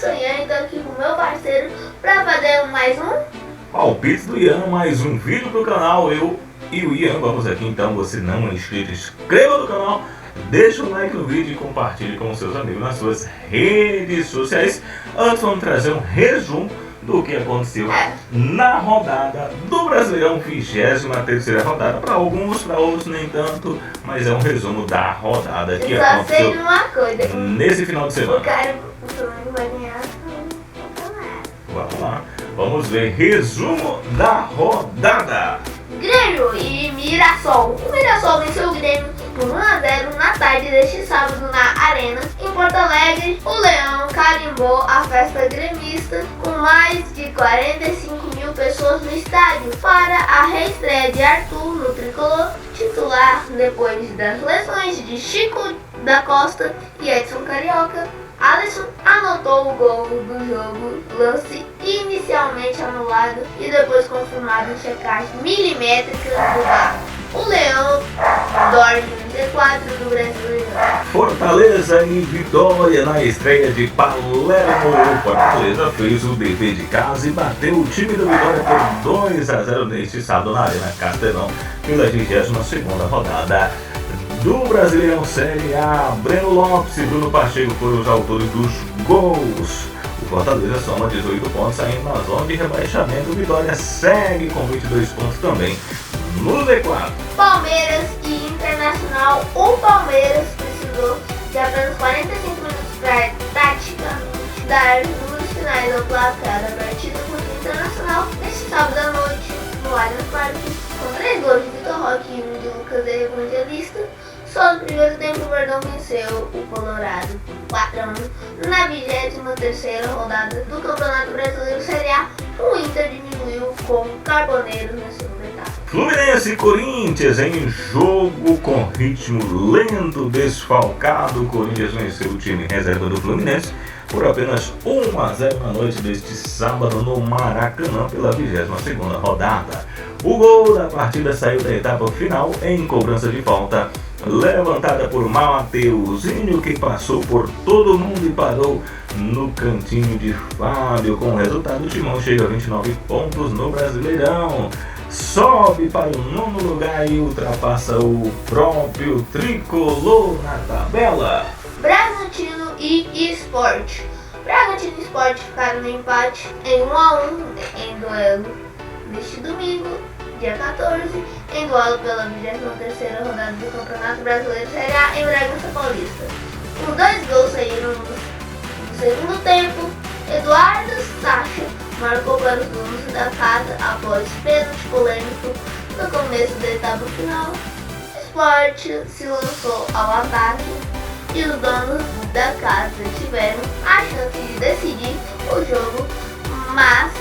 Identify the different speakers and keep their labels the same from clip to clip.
Speaker 1: sonhando aqui com meu parceiro para fazer mais um
Speaker 2: palpite do Ian, mais um vídeo pro canal. Eu e o Ian vamos aqui, então você não é inscrito, inscreva no canal, deixa o like no vídeo e compartilhe com seus amigos nas suas redes sociais. Antes vamos trazer um resumo do que aconteceu na rodada do Brasileirão, 23ª rodada. Para alguns, para outros nem tanto, mas é um resumo da rodada que aconteceu
Speaker 1: uma coisa,
Speaker 2: nesse final de semana.
Speaker 1: o Flamengo vai ganhar o campeonato.
Speaker 2: Vamos lá, vamos ver resumo da rodada.
Speaker 1: Grêmio e Mirassol. O Mirassol venceu o Grêmio por 1-0 na tarde deste sábado na Arena. Em Porto Alegre, o Leão carimbou a festa gremista com mais de 45 mil pessoas no estádio para a reestreia de Arthur no tricolor, titular depois das lesões de Chico da Costa e Edson Carioca. Alisson anotou o gol do jogo, lance inicialmente anulado e depois confirmado em checagem milimétrica do VAR. O Leão dorme no G4 do Brasileirão.
Speaker 2: Fortaleza e vitória na estreia de Palermo. O Fortaleza fez o dever de casa e bateu o time do Vitória por 2-0 neste sábado na Arena Castelão pela 22ª rodada do Brasileirão Série A. Breno Lopes e Bruno Pacheco foram os autores dos gols. O Fortaleza soma 18 pontos, saindo na zona de rebaixamento. O Vitória segue com 22 pontos também no Z4.
Speaker 1: Palmeiras e Internacional. O Palmeiras precisou de apenas 45 minutos para praticamente dar os números finais ao placar da partida contra o Internacional neste sábado à noite no Allianz Parque, com 3 gols de Vitor Roque e 1 de Lucas Evangelista. Só no primeiro tempo o Verdão venceu o Colorado 4-1 na 23ª rodada do Campeonato Brasileiro Série A. O Inter diminuiu com o Carboneiro na segunda etapa.
Speaker 2: Fluminense e Corinthians em jogo com ritmo lento, desfalcado. O Corinthians venceu o time reserva do Fluminense por apenas 1-0 na noite deste sábado no Maracanã pela 22ª rodada. O gol da partida saiu da etapa final em cobrança de falta levantada por Mateuzinho, que passou por todo mundo e parou no cantinho de Fábio. Com o resultado, o Timão chega a 29 pontos no Brasileirão, sobe para o 9º lugar e ultrapassa o próprio tricolor na tabela.
Speaker 1: Bragantino e Sport. Bragantino e Sport ficaram no empate em 1-1 em duelo neste domingo, dia 14, em duelo pela 23ª rodada do Campeonato Brasileiro Série A em Bragança Paulista. Os 2 gols saíram no segundo tempo. Eduardo Sacha marcou para os donos da casa após pênalti polêmico no começo da etapa final. O Sport se lançou ao ataque e os donos da casa tiveram a chance de decidir o jogo, mas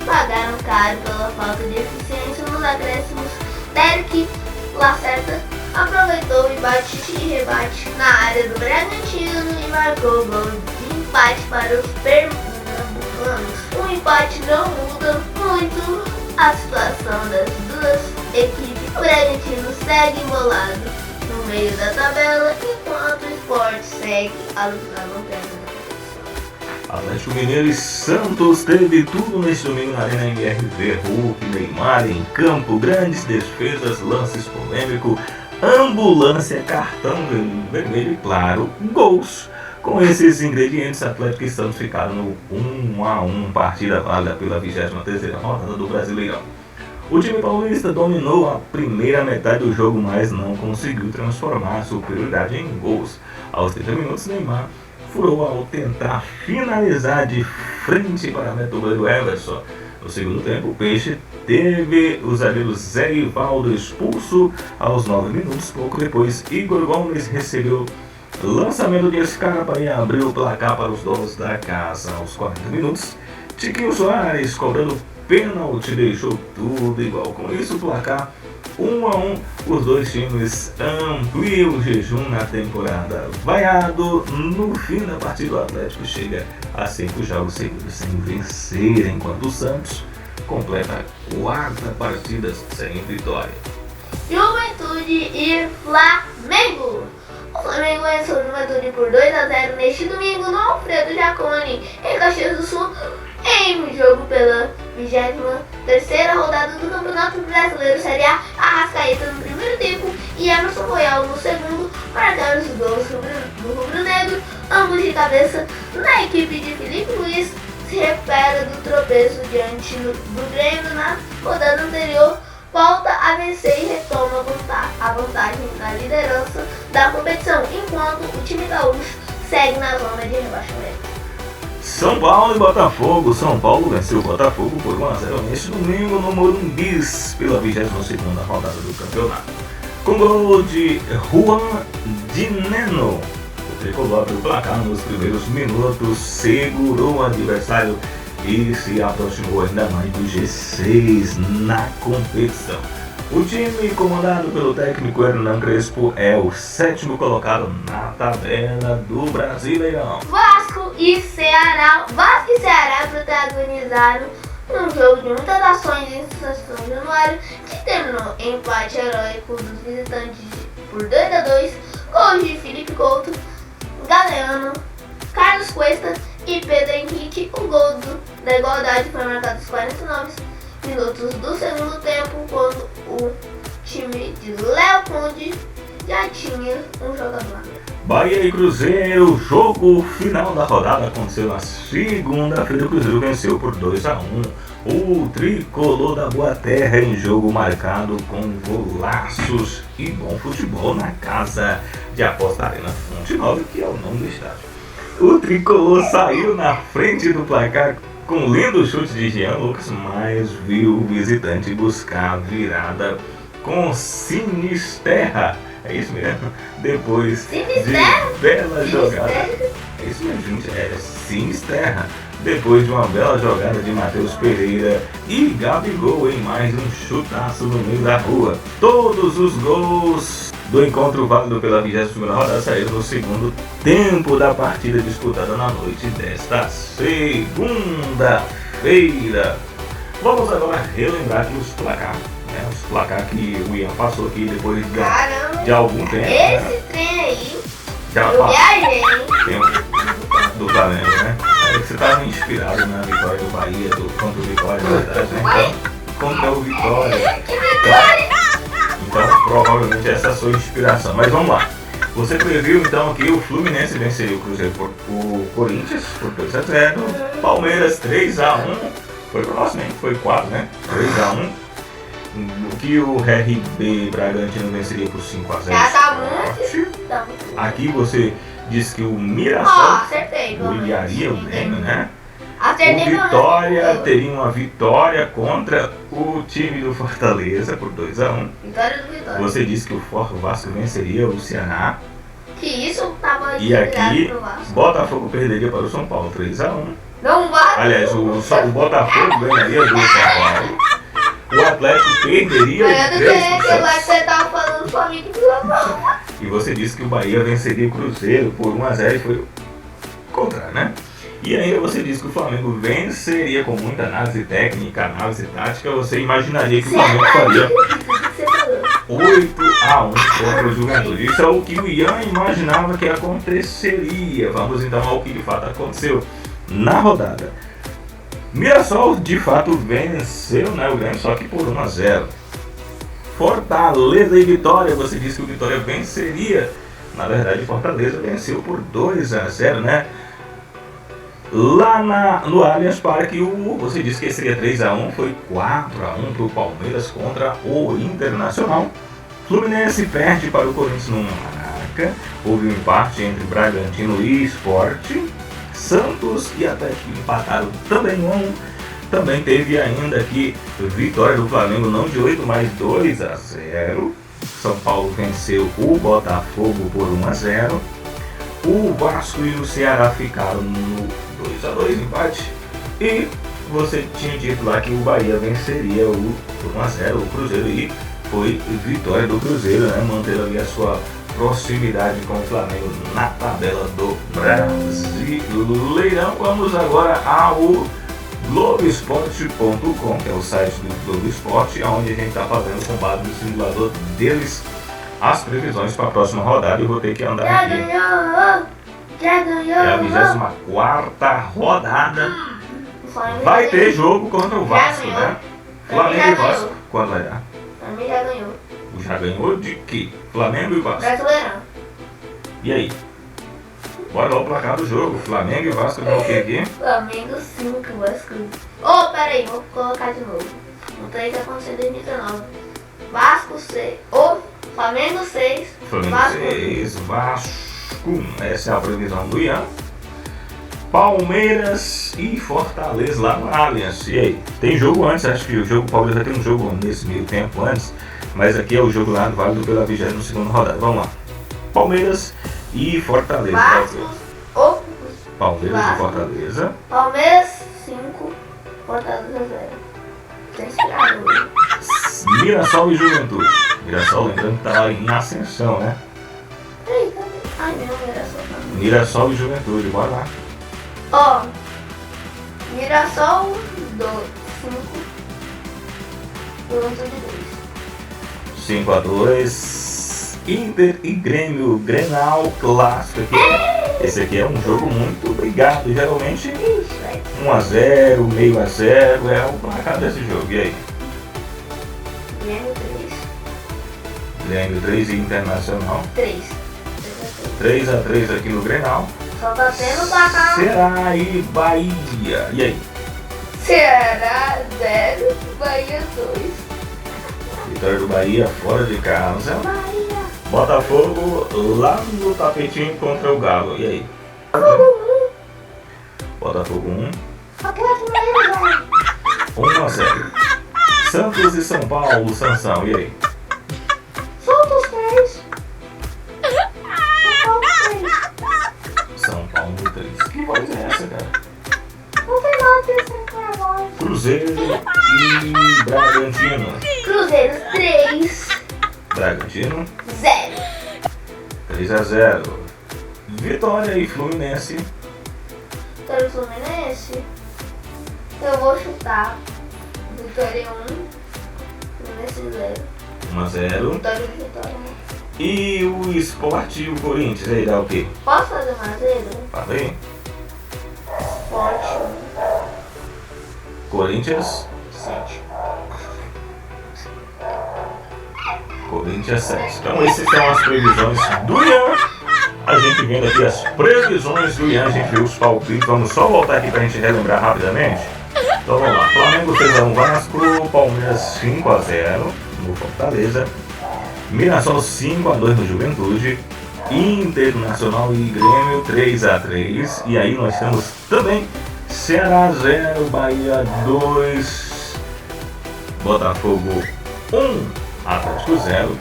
Speaker 1: pagaram caro pela falta de eficiência nos acréscimos. Derek Lacerda aproveitou o embate e rebate na área do Bragantino e marcou o gol de empate para os pernambucanos. O empate não muda muito a situação das duas equipes. O Bragantino segue embolado no meio da tabela, enquanto o Sport segue a lutar no lanterna.
Speaker 2: Atlético Mineiro e Santos teve tudo neste domingo na Arena MRV. Hulk, Neymar em campo, grandes defesas, lances polêmicos, ambulância, cartão vermelho e, claro, gols. Com esses ingredientes, Atlético e Santos ficaram no 1-1, partida válida pela 23ª rodada do Brasileirão. O time paulista dominou a primeira metade do jogo, mas não conseguiu transformar a superioridade em gols. Aos 30 minutos, Neymar furou ao tentar finalizar de frente para a meta do Everson. No segundo tempo, o Peixe teve o zagueiro Zé Ivaldo expulso aos 9 minutos. Pouco depois, Igor Gomes recebeu lançamento de Scarpa e abriu o placar para os donos da casa. Aos 40 minutos, Tiquinho Soares, cobrando pênalti, deixou tudo igual. Com isso, o placar 1-1, os dois times ampliam o jejum na temporada. Vaiado, no fim da partida, o Atlético chega a 5 jogos seguidos sem vencer, enquanto o Santos completa 4 partidas sem vitória.
Speaker 1: Juventude e Flamengo. O Flamengo venceu o Juventude por 2-0 neste domingo no Alfredo Jaconi, em Caxias do Sul, em jogo pela 23ª rodada do Campeonato Brasileiro Série A. Arrascaeta no primeiro tempo e Emerson Royal no segundo marcaram os gols do rubro-negro, ambos de cabeça. Na equipe de Felipe Luiz se recupera do tropeço diante do Grêmio na rodada anterior, volta a vencer e retoma a vantagem na liderança da competição, enquanto o time gaúcho segue na zona de rebaixamento.
Speaker 2: São Paulo e Botafogo. São Paulo venceu o Botafogo por 1-0 neste domingo no Morumbi pela 22ª rodada do campeonato. Com gol de Juan Dineno, o tricolor abriu o placar nos primeiros minutos, segurou o adversário e se aproximou ainda mais do G6 na competição. O time comandado pelo técnico Hernan Crespo é o 7º colocado na tabela do Brasileirão.
Speaker 1: Vasco e Ceará protagonizaram um jogo de muitas ações em São Januário, que terminou em empate heróico dos visitantes por 2-2, gols de Felipe Couto, Galeano, Carlos Cuesta e Pedro Henrique. O gol da igualdade foi marcado aos 49 minutos do segundo tempo, quando o time de Léo Conde já tinha um jogador a menos.
Speaker 2: Bahia e Cruzeiro, jogo final da rodada aconteceu na segunda-feira. O Cruzeiro venceu por 2-1 o tricolor da Boa Terra em jogo marcado com golaços e bom futebol na casa de aposta Arena Fonte Nova, que é o nome do estádio. O tricolor saiu na frente do placar com um lindo chute de Jean Lucas, mas viu o visitante buscar a virada com Sinisterra. É isso mesmo? Depois de bela jogada. É isso mesmo, gente. É Sinisterra. Depois de uma bela jogada de Matheus Pereira e Gabigol em mais um chutaço no meio da rua. Todos os gols do encontro válido pela 22ª rodada saíram no segundo tempo da partida disputada na noite desta segunda-feira. Vamos agora relembrar aqui os placar. Os placar que o Ian passou aqui depois de algum tempo.
Speaker 1: Esse trem aí,
Speaker 2: já
Speaker 1: eu viajei.
Speaker 2: Tempo do Flamengo, né? É que você estava inspirado na vitória do Bahia, contra o Vitória, na verdade, né? Então, contra o Vitória. Então, provavelmente essa é a sua inspiração. Mas vamos lá. Você previu então que o Fluminense venceria o Cruzeiro o Corinthians por 2-0. Palmeiras 3-1. Foi pro nosso, né? Foi 4, né? 3-1. Que o RB Bragantino venceria por 5-0. Aqui você disse que o Mirassol golearia o Grêmio, né? O Vitória teria uma vitória contra o time do Fortaleza por 2-1.
Speaker 1: Vitória do Vitória.
Speaker 2: Você disse que o Vasco venceria o Ceará.
Speaker 1: Que isso tava
Speaker 2: E aqui, Botafogo perderia para o São Paulo 3-1.
Speaker 1: Não vai.
Speaker 2: Aliás, o Botafogo ganharia do São Paulo. O Atlético perderia
Speaker 1: Você tava falando pra mim que não.
Speaker 2: E você disse que o Bahia venceria o Cruzeiro por 1-0 e foi o contrário, né? E ainda você disse que o Flamengo venceria com muita análise técnica, análise tática. Você imaginaria que o Flamengo faria 8-1 contra o Juventude. Isso é o que o Ian imaginava que aconteceria. Vamos então ao que de fato aconteceu na rodada. Mirassol de fato venceu, né, o Grêmio, só que por 1-0. Fortaleza e Vitória, você disse que o Vitória venceria. Na verdade, Fortaleza venceu por 2-0, né? Lá no Allianz Parque, você disse que seria 3-1, foi 4-1 para o Palmeiras contra o Internacional. Fluminense perde para o Corinthians no Maraca. Houve um empate entre Bragantino e Sport. Santos e Atlético empataram também 1-1. Também teve ainda aqui vitória do Flamengo, não de 8, mas 2-0. São Paulo venceu o Botafogo por 1-0. O Vasco e o Ceará ficaram no 2-2 empate. E você tinha dito lá que o Bahia venceria por 1-0 o Cruzeiro, e foi vitória do Cruzeiro, né? Mantendo ali a sua proximidade com o Flamengo na tabela do Brasileirão. Vamos agora ao Globoesporte.com, que é o site do Globo Esporte, onde a gente está fazendo com base no simulador deles as previsões para a próxima rodada e vou ter que andar
Speaker 1: Já
Speaker 2: aqui.
Speaker 1: ganhou! Já ganhou!
Speaker 2: É a 24ª rodada.
Speaker 1: O Flamengo
Speaker 2: Vai
Speaker 1: já
Speaker 2: ter
Speaker 1: ganhou.
Speaker 2: jogo contra o
Speaker 1: Já
Speaker 2: Vasco,
Speaker 1: ganhou.
Speaker 2: né?
Speaker 1: Flamengo
Speaker 2: Flamengo e
Speaker 1: já
Speaker 2: Vasco.
Speaker 1: ganhou.
Speaker 2: Quando vai dar?
Speaker 1: O Flamengo já ganhou.
Speaker 2: Já ganhou de quê? Flamengo e Vasco.
Speaker 1: Brasileirão.
Speaker 2: E aí? Bora lá o placar do jogo. Flamengo e Vasco ganhou o que aqui?
Speaker 1: Flamengo 5, Vasco. Oh, pera aí, vou colocar de novo. Não tem que acontecer em 2019. Vasco 6. Oh, Flamengo 6.
Speaker 2: Flamengo
Speaker 1: Vasco
Speaker 2: 6, Vasco 1. Essa é a previsão do Ian. Palmeiras e Fortaleza lá no Allianz. E aí? Tem jogo antes, acho que o jogo Palmeiras vai ter um jogo nesse meio tempo antes. Mas aqui é o jogo lá válido pela 22ª rodada. Vamos lá. Palmeiras e Fortaleza.
Speaker 1: Vasco. Oh,
Speaker 2: Palmeiras
Speaker 1: Vasco.
Speaker 2: e Fortaleza.
Speaker 1: Palmeiras 5. Fortaleza 0. Tá inspirado hoje.
Speaker 2: Mirassol e Juventude. Mirassol, lembrando que tá lá em ascensão, né?
Speaker 1: Ei, cadê? Ai, não, era só pra mim.
Speaker 2: Mirassol e Juventude, bora lá.
Speaker 1: Ó, Mirassol 5. Juventude 2.
Speaker 2: 5-2. Inter e Grêmio, Grenal clássico aqui. Esse aqui é um jogo muito brigado. Geralmente
Speaker 1: Ixi, vai.
Speaker 2: 1-0, meio a 0 é o placar desse jogo. E aí?
Speaker 1: Grêmio 3.
Speaker 2: Grêmio 3 e Internacional.
Speaker 1: 3.
Speaker 2: 3-3 aqui no Grenal.
Speaker 1: Só tá tendo placar.
Speaker 2: Ceará e Bahia. E aí?
Speaker 1: Ceará 0, Bahia 2.
Speaker 2: Vitória do Bahia fora de casa.
Speaker 1: Bahia.
Speaker 2: Botafogo lá no tapetinho contra o Galo. E aí? Botafogo 1.
Speaker 1: Atlético Mineiro
Speaker 2: 1-0. Santos e São Paulo, Sansão. E aí?
Speaker 1: Santos 3. São Paulo 3.
Speaker 2: São Paulo 3. Que voz é essa, cara?
Speaker 1: Não tem nada pensando com a voz.
Speaker 2: Cruzeiro e Bragantino.
Speaker 1: Cruzeiro 3.
Speaker 2: Bragantino
Speaker 1: 0.
Speaker 2: 3-0. Vitória e Fluminense.
Speaker 1: Vitória Fluminense. Eu vou chutar. Vitória 1. Fluminense 0.
Speaker 2: 1-0.
Speaker 1: Vitória e Vitória.
Speaker 2: E o Sport e o Corinthians. Aí dá o quê?
Speaker 1: Posso fazer uma zero?
Speaker 2: Falei?
Speaker 1: Forte
Speaker 2: Corinthians.
Speaker 1: 7.
Speaker 2: Corinthians 7. Então essas são as previsões do Ian. A gente vendo aqui as previsões do Ian, a gente viu os palpites. Vamos só voltar aqui pra gente relembrar rapidamente. Então vamos lá. Flamengo 3-1 Vasco, Palmeiras 5-0 no Fortaleza, Mirassol 5-2 no Juventude, Internacional e Grêmio 3-3. E aí nós temos também Ceará 0, Bahia 2, Botafogo 1. Atlético 0,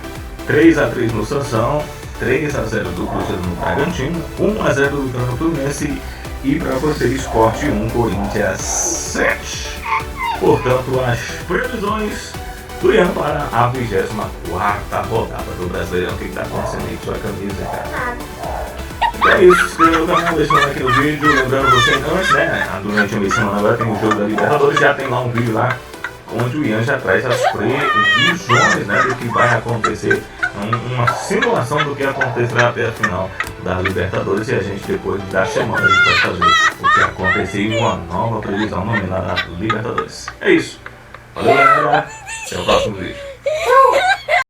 Speaker 2: 3-3 no Sansão, 3-0 do Cruzeiro no Bragantino, 1-0 do Vitória no Fluminense e para você Sport 1, Corinthians 7. Portanto, as previsões do Ian para a 24ª rodada do Brasileirão. O que está acontecendo aí com sua camisa, cara?
Speaker 1: Nada.
Speaker 2: Então é isso, se inscreva no canal, deixa o like no vídeo. Lembrando você antes, né? Durante a semana agora tem o jogo da Libertadores, já tem lá um vídeo lá onde o Ian já traz as previsões, né, do que vai acontecer, uma simulação do que acontecerá até a final da Libertadores, e a gente depois da semana a gente vai fazer o que acontecer em uma nova previsão nominada Libertadores. É isso. Valeu, galera. Até o próximo vídeo.